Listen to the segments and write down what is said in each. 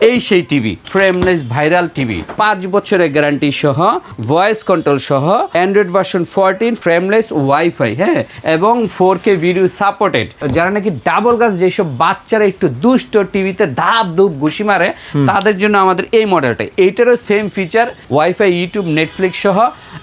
এই সেই TV frameless viral TV 5 বছরের গ্যারান্টি সহ ভয়েস কন্ট্রোল সহ অ্যান্ড্রয়েড ভার্সন 14 ফ্রেমলেস ওয়াইফাই হ্যাঁ এবং 4K ভিডিও সাপোর্টেড। যারা নাকি ডাবল গাছ যেসব বাচ্চারা একটু দুষ্ট টিভিতে ধাপ ধুপ ঘুষি মারে তাদের জন্য আমাদের এই মডেলটা, এইটারও same feature wifi, YouTube, Netflix সহ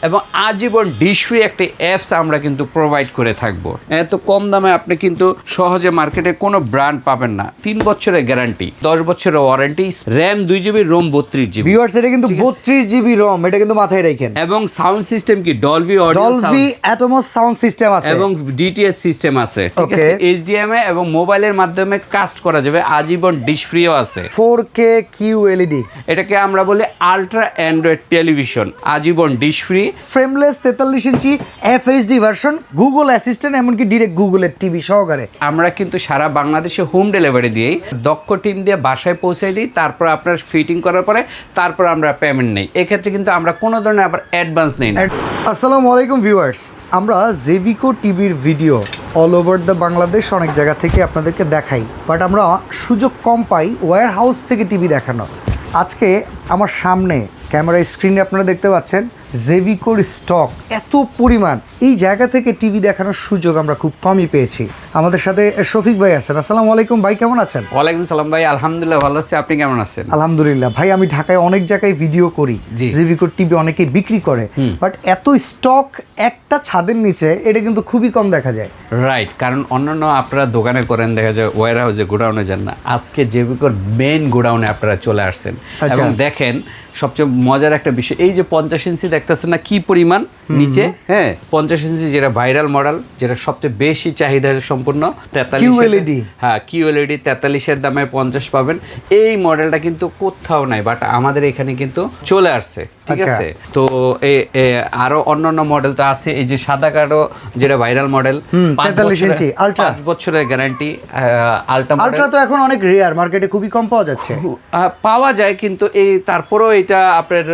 এবং আজীবন ডিশ ফ্রি একটি অ্যাপস আমরা কিন্তু প্রোভাইড করে থাকবো। এত কম দামে আপনি কিন্তু সহজে মার্কেটে কোনো ব্র্যান্ড পাবেন না। 3 বছরের গ্যারান্টি, 10 বছরের warranty, RAM 2GB, ROM 32GB। Viewers এটা কিন্তু 32GB ROM, এটা কিন্তু মাথায় রাখেন। এবং সাউন্ড সিস্টেম কি Dolby audio, Dolby atoms sound system আছে এবং DTS সিস্টেম আছে, ঠিক আছে। HDMI এবং মোবাইলের মাধ্যমে কাস্ট করা যাবে, আজীবন ডিশ ফ্রিও আছে। 4K QLED, এটাকে আমরা বলি আল্ট্রা অ্যান্ড্রয়েড টেলিভিশন, আজীবন ডিশ ফ্রি, ফ্রেমলেস 43 ইঞ্চি FHD ভার্সন, গুগল অ্যাসিস্ট্যান্ট, এমনকি ডিরেক্ট গুগলের টিভি সহকারে। আমরা কিন্তু সারা বাংলাদেশে হোম ডেলিভারি দিই, দক্ষ টিম দিয়ে বাসায় পৌঁছে দিই, তারপর আপনার ফিটিং করার পরে তারপর আমরা পেমেন্ট নেই। এক্ষেত্রে কিন্তু আমরা কোনো ধরনের আবার অ্যাডভান্স নেই না। আসসালামু আলাইকুম ভিউয়ার্স, আমরা জেভিকো টিভির video all over the Bangladesh অনেক জায়গা থেকে আপনাদেরকে দেখাই, বাট আমরা সুযোগ কম পাই ওয়্যার হাউস থেকে টিভি দেখানো। আজকে আমার সামনে ক্যামেরা স্ক্রিনে আপনারা দেখতে পাচ্ছেন জেভিকোর স্টক এত পরিমাণ, এই জায়গা থেকে টিভি দেখানোর সুযোগ আমরা খুব কমই পেয়েছি। আমাদের সাথে শফিক ভাই আছেন। আসসালামু আলাইকুম ভাই, কেমন আছেন? ওয়ালাইকুম সালাম ভাই, আলহামদুলিল্লাহ ভালো আছি, আপনি কেমন আছেন? আলহামদুলিল্লাহ ভাই, আমি ঢাকায় অনেক জায়গায় ভিডিও করি, জেভিকোর টিভি অনেকেই বিক্রি করে, বাট এত স্টক একটা ছাদের নিচে এটা কিন্তু খুবই কম দেখা যায়। রাইট, কারণ অন্যান্য আপনারা দোকানে করেন, দেখা যায় ওয়্যার হাউসে, গোডাউনে যান না। আজকে জেভিকোর মেইন গোডাউনে আপনারা চলে আসছেন এবং দেখেন সবচেয়ে মজার একটা বিষয়, এই যে 50 ইঞ্চি দেখতেছেন না কি পরিমাণ নিচে, হ্যাঁ 50 ইঞ্চি যেটা ভাইরাল মডেল, যেটা সবচেয়ে বেশি চাহিদা সম্পূর্ণ, 43 হ্যাঁ QLED 43-এর দামে 50 পাবেন। এই মডেলটা কিন্তু কোথাও নাই, বাট আমাদের এখানে কিন্তু চলে আসছে, ঠিক আছে। তো আরো অন্যান্য মডেল তো আছে, এই যে সাদা কালো যেটা ভাইরাল মডেল, 43 ইঞ্চি আলট্রা, 5 বছরের গ্যারান্টি। আলট্রা তো এখন অনেক রেয়ার, মার্কেটে খুবই কম পাওয়া যাচ্ছে। পাওয়া যায় কিন্তু এই তারপরেও এটা আপনার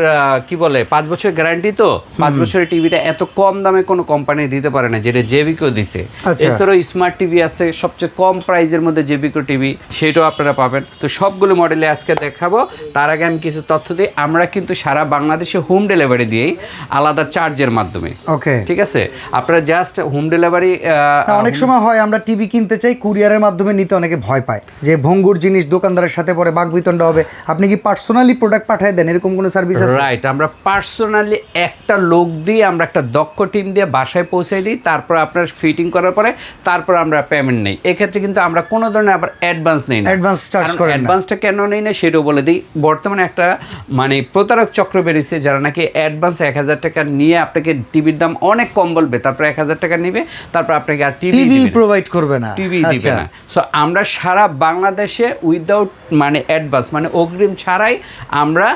কি বলে 5 বছরের গ্যারান্টি, তো 5 বছরের টিভিটা এত কম দামে কোনো কোম্পানি দিতে পারে না, যেটা জেভিকো দিছে। এছাড়াও স্মার্ট টিভি আছে সবচেয়ে কম প্রাইসের মধ্যে, জেভিকো টিভি, সেটাও আপনারা পাবেন। তো সবগুলো মডেলে আজকে দেখাবো। তার আগে আমি কিছু তথ্য দিই, আমরা কিন্তু সারা বাংলাদেশে হোম ডেলিভারি দিই আলাদা চার্জের মাধ্যমে, ওকে ঠিক আছে। আপনারা জাস্ট হোম ডেলিভারি, অনেক সময় হয় আমরা টিভি কিনতে চাই, কুরিয়ারের মাধ্যমে নিতে অনেকে ভয় পায় যে ভঙ্গুর জিনিস দোকানদারের সাথে পরে বাকবিতণ্ডা হবে। আপনি কি পার্সোনালি প্রোডাক্ট পাঠিয়ে দেন, এরকম কোনো সার্ভিস আছে? রাইট, আমরা পার্সোনালি একটা লোক দিয়ে, আমরা একটা দক্ষ টিম দিয়ে বাসায় পৌঁছে দিই, তারপর আপনার ফিটিং করার পরে তারপর আমরা পেমেন্ট নেই। এক্ষেত্রে কিন্তু আমরা কোনো ধরনের আবার অ্যাডভান্স নেই না। অ্যাডভান্স চার্জ করেন না। অ্যাডভান্সটা কেন নেই না সেটাও বলে দিই। বর্তমানে একটা মানে প্রতারক চক্র বেরিয়েছে, যারা নাকি অ্যাডভান্স 1000 টাকা নিয়ে আপনাকে টিভির দাম অনেক কম বলবে, তারপর 1000 টাকা নেবে, তারপর আপনাকে আর টিভি প্রোভাইড করবে না, টিভি দিবে না। সো আমরা সারা বাংলাদেশে উইদাউট মানে অ্যাডভান্স মানে অগ্রিম ছাড়াই আমরা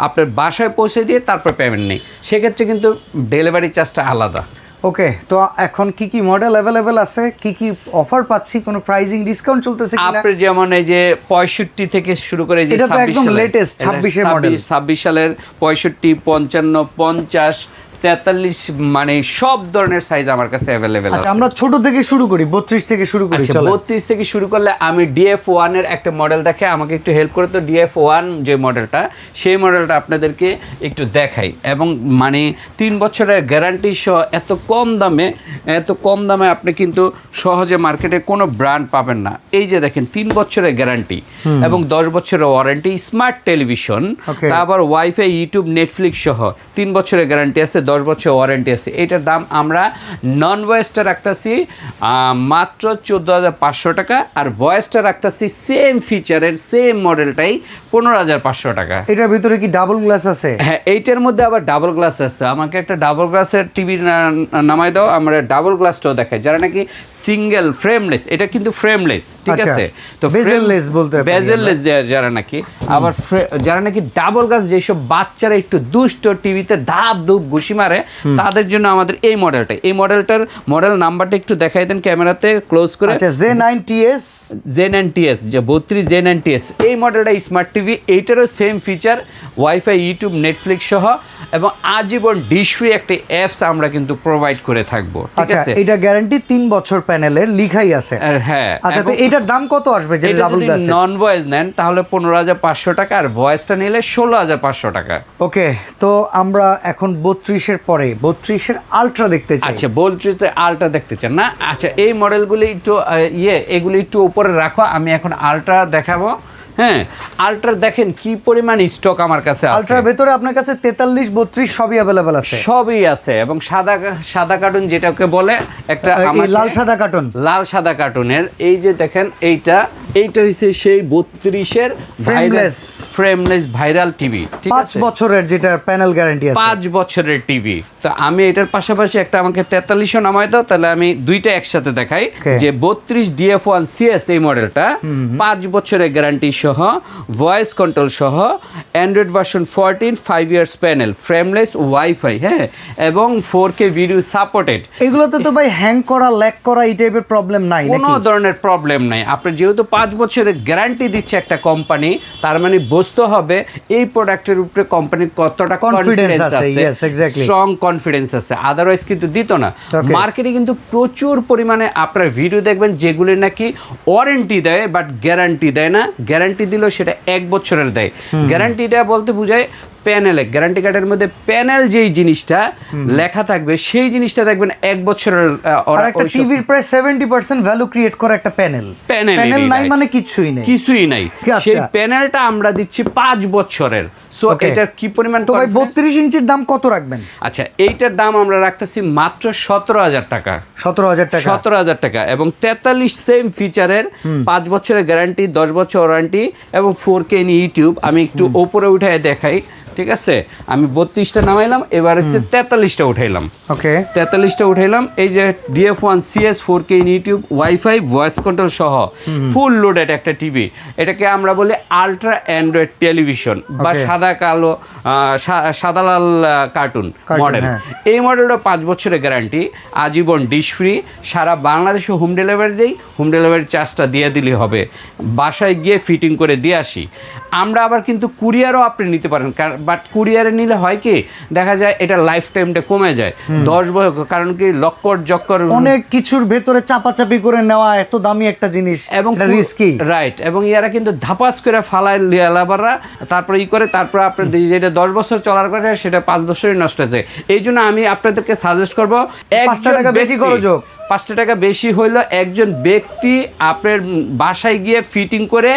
আপনার বাসায় পৌঁছে দিয়ে তারপর পেমেন্ট নেই। সেক্ষেত্রে কিন্তু ডেলিভারি চার্জটা আলাদা। ওকে, তো এখন কি কি মডেল অ্যাভেলেবেল আছে, কি কি অফার পাচ্ছি, কোনো প্রাইজিং ডিসকাউন্ট চলতেছে কিনা? আপনি যেমন এই যে 65 থেকে শুরু করে, যে এটা তো একদম লেটেস্ট 26 এর মডেল, 26 সালের 65, 55, 50, 43 মানে সব ধরনের সাইজ আমার কাছে অ্যাভেলেবেল আছে। আচ্ছা, আমরা ছোট থেকে শুরু করি, 32 থেকে শুরু করি। আচ্ছা, 32 থেকে শুরু করলে আমি DF1 এর একটা মডেল দেখে, আমাকে একটু হেল্প করে তো। DF1 যে মডেলটা, সেই মডেলটা আপনাদেরকে একটু দেখাই। এবং মানে 3 বছরের গ্যারান্টি সহ এত কম দামে আপনি কিন্তু সহজে মার্কেটে কোনো ব্র্যান্ড পাবেন না। এই যে দেখেন 3 বছরের গ্যারান্টি এবং 10 বছরের ওয়ারেন্টি, স্মার্ট টেলিভিশন, তারপর ওয়াইফাই, ইউটিউব, নেটফ্লিক্স সহ 3 বছরের গ্যারান্টি আছে, 10 বছর ওয়ারেন্টি আছে। এটার দাম আমরা নন ভয়েসটা রাখতেছি মাত্র 14,500 টাকা, আর ভয়েসটা রাখতেছি সেম ফিচারের সেম মডেলটাই 15,500 টাকা। এটার ভিতরে কি ডাবল গ্লাস আছে? হ্যাঁ, এইটার মধ্যে আবার ডাবল গ্লাস আছে। আমাকে একটা ডাবল গ্লাসের টিভি নামাই দাও, আমরা ডাবল গ্লাসটাও দেখাই। যারা নাকি সিঙ্গেল ফ্রেমলেস, এটা কিন্তু ফ্রেমলেস, ঠিক আছে। তো বেজেললেস বলতে পারি, বেজেললেস যারা নাকি, আবার যারা নাকি ডাবল গ্লাস যেসব বাচ্চারা একটু দুষ্ট টিভিতে ধাপ ধুপ ঘুষি বেশি মারে তাদের জন্য আমাদের এই মডেলটার মডেল নাম্বারটা একটু দেখাই দেন ক্যামেরাতে ক্লোজ করে। আচ্ছা Z9TS Z9TS যে 32 Z9TS এই মডেলটা স্মার্ট টিভি, এইটারও same feature, wifi, YouTube, Netflix সহ এবং আজীবন ডিশ ফ্রি একটা অ্যাপস আমরা কিন্তু প্রোভাইড করে থাকবো। ঠিক আচ্ছা আছে, এটা গ্যারান্টি 3 বছর প্যানেলের লিখাই আছে। হ্যাঁ। আচ্ছা তো এটার দাম কত আসবে যে ডাবল গ্লাস? নন ভয়েস নেন তাহলে 15,500 টাকা, আর ভয়েসটা নিলে 16,500 টাকা। ওকে, তো আমরা এখন 32 এর পরে 32 এর আলট্রা দেখতে চাই। আচ্ছা, বলছি আলট্রা দেখতে চান না? আচ্ছা, এই মডেলগুলি একটু এগুলি একটু উপরে রাখো, আমি এখন আলট্রা দেখাবো। হ্যাঁ, আলট্রা দেখেন কি পরিমাণ স্টক আমার কাছে আছে। আলট্রার ভেতরে আপনার কাছে 43, 32 সবই अवेलेबल আছে। সবই আছে, এবং সাদা কার্টুন যেটাকে বলে একটা লাল সাদা কার্টুন, লাল সাদা কার্টুনের এই যে দেখেন এইটা হইছে সেই 32 এর ফ্রেমলেস ভাইরাল টিভি। ঠিক আছে, 5 বছরের যেটা প্যানেল গ্যারান্টি আছে, 5 বছরের টিভি। তো আমি এটার পাশাপাশি একটা আমাকে 43ও নামাই দাও, তাহলে আমি দুইটা একসাথে দেখাই। যে 32 DF1 CS এই মডেলটা 5 বছরের গ্যারান্টি সহ, ভয়েস কন্ট্রোল সহ, Android version 14, 5 years panel, frameless, wifi, হ্যাঁ, এবং 4K ভিডিও সাপোর্টেড। এগুলোতে তো ভাই হ্যাং করা, ল্যাগ করা এই টাইপের প্রবলেম নাই, কোনো ধরনের প্রবলেম নাই। আপনি যেহেতু 5 বছরের গ্যারান্টি দিচ্ছে একটা কোম্পানি, তার মানে বুঝতে হবে এই প্রোডাক্টের উপরে কোম্পানির কতটা কনফিডেন্স আছে, স্ট্রং কনফিডেন্স আছে, আদারওয়াইজ কিন্তু দিত না। মার্কেটে কিন্তু প্রচুর পরিমাণে আপনার ভিডিও দেখবেন যেগুলি নাকি ওয়ারেন্টি দেয় বাট গ্যারান্টি দেয় না। গ্যারান্টি দিলেও সেটা 1 বছরের দেয়। গ্যারান্টিটা বলতে বোঝায় প্যানেলে, গ্যারান্টি কার্ডের মধ্যে প্যানেল যেই জিনিসটা লেখা থাকবে সেই জিনিসটা দেখবেন 1 বছরের। একটা টিভির প্রায় 70% ভ্যালু ক্রিয়েট করে একটা প্যানেল নাই মানে কিছুই নাই। সেই প্যানেলটা আমরা দিচ্ছি 5 বছরের। সো এটার কি পরিমাণ? তো ভাই 32 ইঞ্চির দাম কত রাখবেন? আচ্ছা, এইটার দাম আমরা রাখতেছি মাত্র 17,000 টাকা। 17,000 টাকা এবং 43 সেম ফিচারের, 5 বছরের গ্যারান্টি, 10 বছর ওয়ারেন্টি এবং 4K ইউটিউব। আমি একটু উপরে উঠায় দেখাই। ঠিক আছে, আমি 32টা নামাইলাম, এবার হচ্ছে 43টা উঠাইলাম। ওকে, 43টা উঠাইলাম। এই যে DF1 CS 4K YouTube, wifi, voice control সহ ফুল লোডেড একটা টিভি। এটাকে আমরা বলি আলট্রা অ্যান্ড্রয়েড টেলিভিশন বা সাদা লাল কার্টুন মডেল। এই মডেলটা 5 বছরের গ্যারান্টি, আজীবন ডিশ ফ্রি, সারা বাংলাদেশে হোম ডেলিভারি দেই। হোম ডেলিভারি চার্জটা দিয়ে দিলে হবে, বাসায় গিয়ে ফিটিং করে দিয়ে আসি। আমরা আবার কিন্তু কুরিয়ারও আপনি নিতে পারেন, বাট কুরিয়ারে নিলে হয় কি দেখা যায় এটা লাইফ টাইমটা কমে যায় 10 বছর, কারণ কি লক্কর জক্কর অনেক কিছুর ভেতরে চাপাচাপি করে নেওয়া এত দামি একটা জিনিস এবং রিস্কি, রাইট। এবং ইয়ারা কিন্তু ধাপাস করে ফালায় লিয়ালাবাররা, তারপরে করে তারপর আপনার যেটা 10 বছর চলার কথা সেটা 5 বছরই নষ্ট হয়েছে। এই জন্য আমি আপনাদেরকে সাজেস্ট করবো 5 টাকা বেশি খরচ হোক, 5 টাকা বেশি হইলো একজন ব্যক্তি আপনার বাসায় গিয়ে ফিটিং করে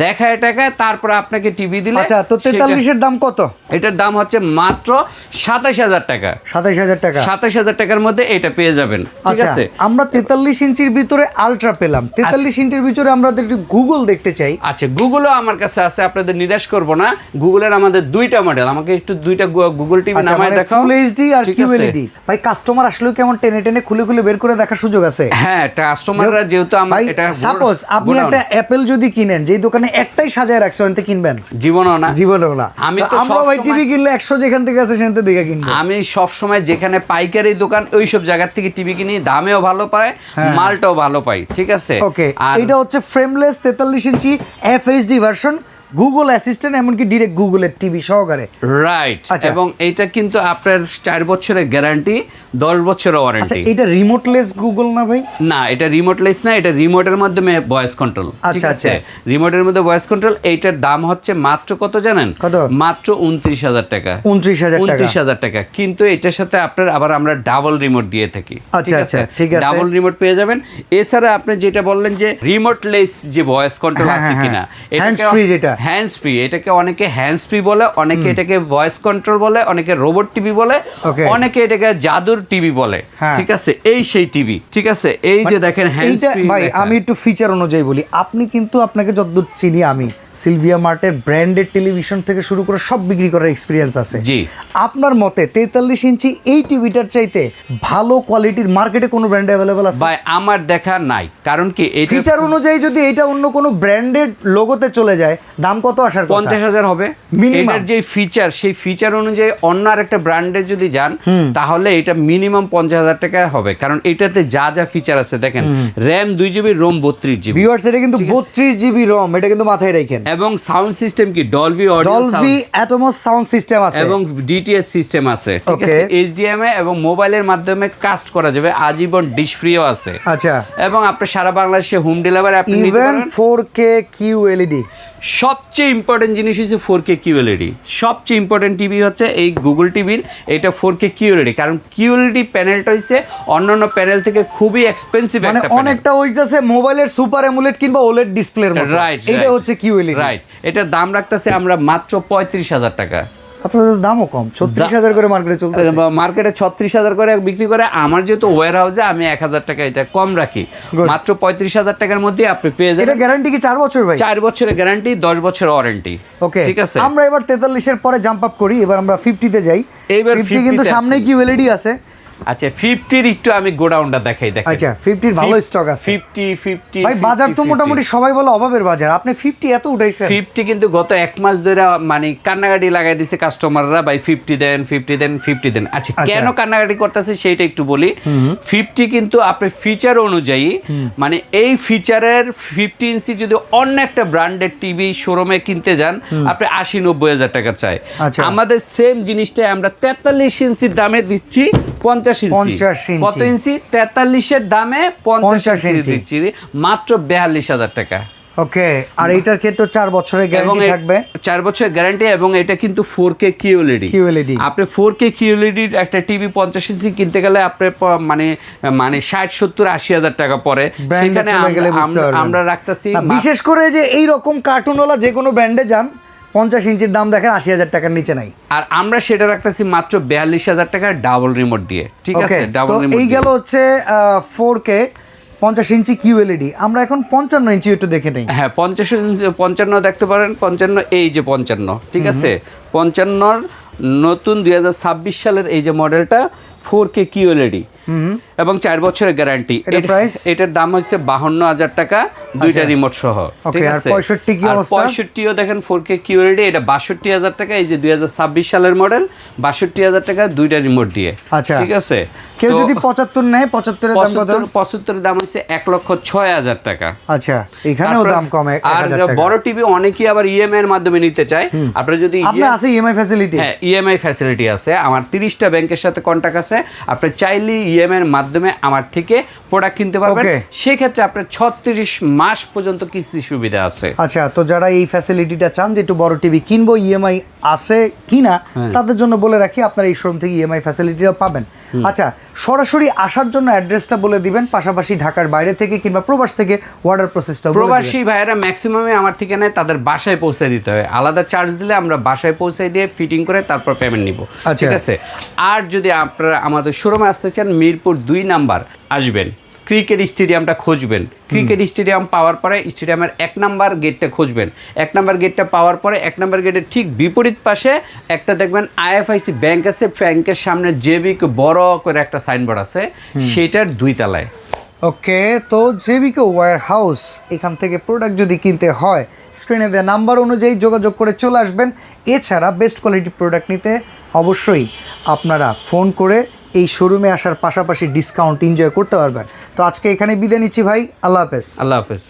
দেখায় টাকায় তারপর আপনাকে টিভি দিলে। আচ্ছা, তো 43 এর দাম কত? এটার দাম হচ্ছে মাত্র 27,000 টাকা। 27,000 টাকা, 27,000 টাকার মধ্যে এটা পেয়ে যাবেন। ঠিক আছে, আমরা 43 ইঞ্চির ভিতরে আলট্রা পেলাম, 43 ইঞ্চির ভিতরে আমরা একটু গুগল দেখতে চাই। আচ্ছা, গুগলও আমার কাছে আছে, আপনাদের নিরাশ করব না। গুগলের আমাদের 2টা মডেল, আমাকে একটু 2টা গুগল টিভি নামায় দেখাও। ফুল এইচডি আর QLED। ভাই কাস্টমার আসলেও কেমন টেনে টেনে খুলে খুলে বের করে দেখার সুযোগ আছে? হ্যাঁ, কাস্টমাররা যেহেতু এটা সাপোজ আপনি একটা অ্যাপল যদি কিনেন, যেই দোকানে একটাই সাজায় রাখছে ওখান থেকে কিনবেন? জীবনও না। আমি তো আমরা ভাই টিভি কিনলে 100 যেখান থেকে আছে সেখান থেকে দেখে কিনবো। আমি সব সময় যেখানে পাইকারি দোকান ওই সব জায়গা থেকে টিভি কিনি, দামেও ভালো পায়, মালটাও ভালো পাই। ঠিক আছে, ওকে। এটা হচ্ছে ফ্রেমলেস 43 ইঞ্চি FHD ভার্সন, গুগল অ্যাসিস্ট্যান্ট, এমনকি ডাইরেক্ট গুগলের টিভি সহকারে, রাইট। এবং এটা কিন্তু আপনার 4 বছরের গ্যারান্টি, 10 বছরের ওয়ারেন্টি। এটা রিমোটলেস গুগল না ভাই? না, এটা রিমোটলেস না, এটা রিমোটের মাধ্যমে ভয়েস কন্ট্রোল। ঠিক আছে, রিমোটের মধ্যে ভয়েস কন্ট্রোল। এইটার দাম হচ্ছে মাত্র কত জানেন? কত? মাত্র 29,000 টাকা। 29,000 টাকা। কিন্তু এটার সাথে আপনার আবার আমরা ডাবল রিমোট দিয়ে থাকি। ঠিক আছে, ডাবল রিমোট পেয়ে যাবেন। এছাড়া আপনি যেটা বললেন যে রিমোটলেস যে ভয়েস কন্ট্রোল আছে কিনা, এটা হ্যান্ডস ফ্রি, এটাকে অনেকে হ্যান্ডস ফ্রি বলে, অনেকে এটাকে ভয়েস কন্ট্রোল বলে, অনেকে রোবট টিভি বলে, অনেকে এটাকে জাদুর টিভি বলে। ঠিক আছে, এই সেই টিভি। ঠিক আছে, এই যে দেখেন হ্যান্ডস ফ্রি। ভাই আমি একটু ফিচার অনুযায়ী বলি, আপনি কিন্তু আপনাকে যতদূর চিনি আমি, সিলভিয়া মার্টের ব্র্যান্ডেড টেলিভিশন থেকে শুরু করে সব বিক্রি করার এক্সপিরিয়েন্স আছে। জি, আপনার মতে 43 ইঞ্চি এই টিভিটার চাইতে ভালো কোয়ালিটির মার্কেটে কোনো ব্র্যান্ড অ্যাভেলেবল আছে? ভাই আমার দেখা নাই, কারণ কি এই ফিচার অনুযায়ী যদি এটা অন্য কোনো ব্র্যান্ডেড লোগোতে চলে যায় দাম কত আসার কথা? 50,000 হবে Minimum? এটার যে ফিচার সেই ফিচার অনুযায়ী অন্য আরেকটা ব্র্যান্ডে যদি যান তাহলে এটা মিনিমাম 50,000 টাকা হবে, কারণ এটাতে যা যা ফিচার আছে দেখেন, RAM 2 GB, ROM 32 GB, viewers এটা কিন্তু 32 GB রম, এটা কিন্তু মাথায় রাখেন। এবং সাউন্ড সিস্টেম কি Dolby audio, Dolby atoms sound system আছে এবং ডিটিএস সিস্টেম আছে, ঠিক Okay. আছে। এইচডিএমআই এবং মোবাইলের মাধ্যমে কাস্ট করা যাবে, আজীবন ডিশ ফ্রিও আছে। আচ্ছা, এবং আপনি সারা বাংলাদেশে হোম ডেলিভারি আপনি নিতে ইভেন পারেন। 4K QLED। সবচেয়ে ইম্পর্টেন্ট জিনিস হচ্ছে 4K QLED। সবচেয়ে ইম্পর্টেন্ট টিভি হচ্ছে এই গুগল টিভির এটা 4K QLED, কারণ QLED প্যানেলটা হচ্ছে অন্যান্য প্যানেল থেকে খুবই এক্সপেন্সিভ মানে একটা প্যানেল। অনেকটা হইতাছে মোবাইলের সুপার অ্যামোলেড কিংবা ওলেড ডিসপ্লের মতো। রাইট, এটা হচ্ছে QLED। রাইট, এটার দাম রাখতেছে আমরা মাত্র 35,000 টাকা। আপনাদের দামও কম, 36,000 করে মার্কেটে চলতেছে। মার্কেটে 36,000 করে বিক্রি করে, আমার যেহেতু ওয়্যার হাউসে আমি 1,000 টাকা এটা কম রাখি, Good. মাত্র 35,000 টাকার মধ্যে আপনি পেয়ে এটা যাবেন। গ্যারান্টি কি 4 বছর ভাই? 4 বছরের গ্যারান্টি, 10 বছরের ওয়ারেন্টি। ওকে, ঠিক আছে। আমরা এবার 43 এর পরে জাম্প আপ করি, এবার আমরা 50 তে যাই। এইবার 50 কিন্তু 50 তে সামনে আসি। QLED আছে। আচ্ছা, 50-র একটু আমি গোডাউনটা দেখাই, দেখেন। আচ্ছা, 50 এর ভালো স্টক আছে 50 ভাই। বাজার তো মোটামুটি সবাই বলে অভাবের বাজার, আপনি 50 এত উঠাইছেন। 50 কিন্তু গত 1 মাস ধরে মানে কান্নাকাটি লাগাই দিছে কাস্টমাররা, ভাই 50 দেন, 50 দেন, 50 দেন। আচ্ছা, কেন কান্নাকাটি করতেছে সেইটা একটু বলি। 50 কিন্তু আপনি ফিচার অনুযায়ী, মানে এই ফিচারের 50 ইঞ্চি যদি অন্য একটা ব্র্যান্ডের টিভি শোরুমে কিনতে যান, আপনি 80-90 হাজার টাকা চাই। আচ্ছা। আমাদের সেম জিনিসটাই আমরা 43 ইঞ্চির দামে দিচ্ছি 50 ইঞ্চি। 50 ইঞ্চি। কত ইঞ্চি? 43-এর দামে 50 50 ইঞ্চি ইঞ্চি। দিচ্ছি মাত্র 42,000 টাকা। ওকে, আর এইটার ক্ষেত্রে 4 বছরের এবং গ্যারান্টি থাকবে। 4 বছরের গ্যারান্টি, এবং এটা কিন্তু 4K QLED। আপনি 4K QLED একটা টিভি 50 ইঞ্চি কিনতে গেলে আপনি মানে 60-70-80 হাজার টাকা পড়ে। সেখানে আমরা রাখতেছি বিশেষ করে যে এই রকম কার্টুনওয়ালা যে কোনো ব্র্যান্ডে যান, 50 ইঞ্চির দাম দেখেন 80,000 টাকার নিচে নাই। আর আমরা সেটা রাখতেছি মাত্র 42,000 টাকা ডাবল রিমোট দিয়ে, ঠিক আছে। ডাবল রিমোট এই গেল হচ্ছে 4K 50 ইঞ্চি QLED। আমরা এখন 55 ইঞ্চি একটু দেখে নেই। হ্যাঁ, 55 দেখতে পারেন। 55, এই যে 55, ঠিক আছে। 55 নতুন 2026 সালের এই যে মডেলটা 4K QLED এবং 4 বছরের গ্যারান্টি। এটার দাম হচ্ছে 52,000 টাকা, দুইটা রিমোট সহ, ঠিক আছে। 65 কি অবস্থা? 65ও দেখেন 4K QLED, এটা 62,000 টাকা। এই যে 2026 সালের মডেল, 62,000 টাকা, দুইটা রিমোট দিয়ে, আচ্ছা, ঠিক আছে। কেউ যদি 75 নেয়, 75 এর দাম কত? 75 এর দাম হচ্ছে 1,06,000 টাকা। আচ্ছা, এখানেও দাম কম 1,000 টাকা। আর বড় টিভি অনেকেই আবার ইএমআই এর মাধ্যমে নিতে চায়। আপনারা যদি আপনার আছে ইএমআই ফ্যাসিলিটি? হ্যাঁ, ইএমআই ফ্যাসিলিটি আছে। আমার 30টা ব্যাংকের সাথে কন্টাক্ট আছে। আপনি চাইলে ইএমআই এর মাধ্যমে আমার থেকে প্রোডাক্ট কিনতে পারবেন। সেক্ষেত্রে আপনার 36 মাস পর্যন্ত কিস্তি সুবিধা আছে। আচ্ছা, তো যারা এই ফ্যাসিলিটিটা চান যে একটু বড় টিভি কিনবো, ইএমআই আছে কিনা, তাদের জন্য বলে রাখি আপনারা এই শোরুম থেকে ইএমআই ফ্যাসিলিটিটা পাবেন। আচ্ছা, সরাসরি আসার জন্য অ্যাড্রেসটা বলে দিবেন, পাশাপাশি ঢাকার বাইরে থেকে কিংবা প্রবাস থেকে অর্ডার প্রসেসটা বলে দিবেন। প্রবাসী ভাইয়েরা ম্যাক্সিমামে আমার থেকে নেয়, তাদের বাসায় পৌঁছে দিতে হয়। আলাদা চার্জ দিলে আমরা বাসায় পৌঁছে দিয়ে ফিটিং করে তারপর পেমেন্ট নিব, ঠিক আছে। আর যদি আপনারা আমাদের শোরুমে আসতে চান, মিরপুর 2 নাম্বার আসবেন, ক্রিকেট স্টেডিয়ামটা খুঁজবেন। ক্রিকেট স্টেডিয়াম পাওয়ার পরে স্টেডিয়ামের 1 নাম্বার গেটটা খুঁজবেন। 1 নাম্বার গেটটা পাওয়ার পরে 1 নাম্বার গেটের ঠিক বিপরীত পাশে একটা দেখবেন IFIC ব্যাংক আছে। ব্যাংকের সামনে জেবিকে বড় করে একটা সাইনবোর্ড আছে, সেটার 2 তলায়। ওকে, তো জেবিকে ওয়্যার হাউস, এখান থেকে প্রোডাক্ট যদি কিনতে হয় স্ক্রিনে দেওয়া নাম্বার অনুযায়ী যোগাযোগ করে চলে আসবেন। এছাড়া বেস্ট কোয়ালিটি প্রোডাক্ট নিতে অবশ্যই আপনারা ফোন করে এই শোরুমে আসার পাশাপাশি ডিসকাউন্ট এনজয় করতে পারবেন। তো আজকে এখানে বিদায় নিচ্ছি ভাই, আল্লাহ হাফেজ। আল্লাহ হাফেজ।